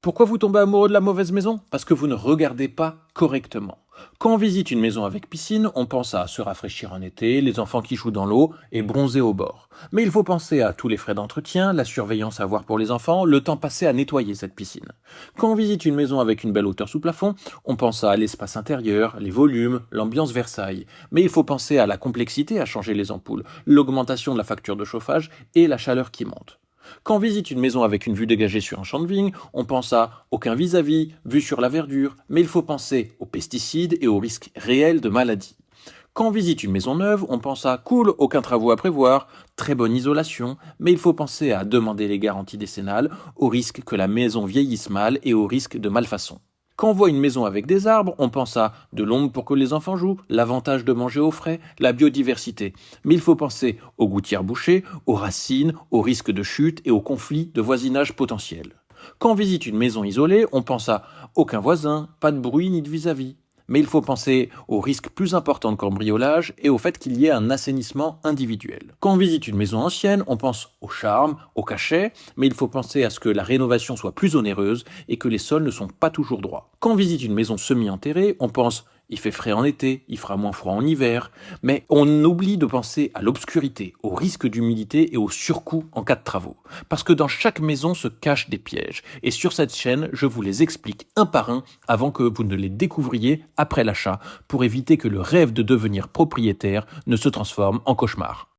Pourquoi vous tombez amoureux de la mauvaise maison? Parce que vous ne regardez pas correctement. Quand on visite une maison avec piscine, on pense à se rafraîchir en été, les enfants qui jouent dans l'eau et bronzer au bord. Mais il faut penser à tous les frais d'entretien, la surveillance à avoir pour les enfants, le temps passé à nettoyer cette piscine. Quand on visite une maison avec une belle hauteur sous plafond, on pense à l'espace intérieur, les volumes, l'ambiance Versailles. Mais il faut penser à la complexité à changer les ampoules, l'augmentation de la facture de chauffage et la chaleur qui monte. Quand on visite une maison avec une vue dégagée sur un champ de vigne, on pense à aucun vis-à-vis, vue sur la verdure, mais il faut penser aux pesticides et aux risques réels de maladies. Quand on visite une maison neuve, on pense à cool, aucun travaux à prévoir, très bonne isolation, mais il faut penser à demander les garanties décennales, au risque que la maison vieillisse mal et au risque de malfaçon. Quand on voit une maison avec des arbres, on pense à de l'ombre pour que les enfants jouent, l'avantage de manger au frais, la biodiversité. Mais il faut penser aux gouttières bouchées, aux racines, aux risques de chute et aux conflits de voisinage potentiels. Quand on visite une maison isolée, on pense à aucun voisin, pas de bruit ni de vis-à-vis. Mais il faut penser aux risques plus importants de cambriolage et au fait qu'il y ait un assainissement individuel. Quand on visite une maison ancienne, on pense au charme, au cachet, mais il faut penser à ce que la rénovation soit plus onéreuse et que les sols ne sont pas toujours droits. Quand on visite une maison semi-enterrée, on pense il fait frais en été, il fera moins froid en hiver, mais on oublie de penser à l'obscurité, au risque d'humidité et au surcoût en cas de travaux. Parce que dans chaque maison se cachent des pièges, et sur cette chaîne, je vous les explique un par un avant que vous ne les découvriez après l'achat, pour éviter que le rêve de devenir propriétaire ne se transforme en cauchemar.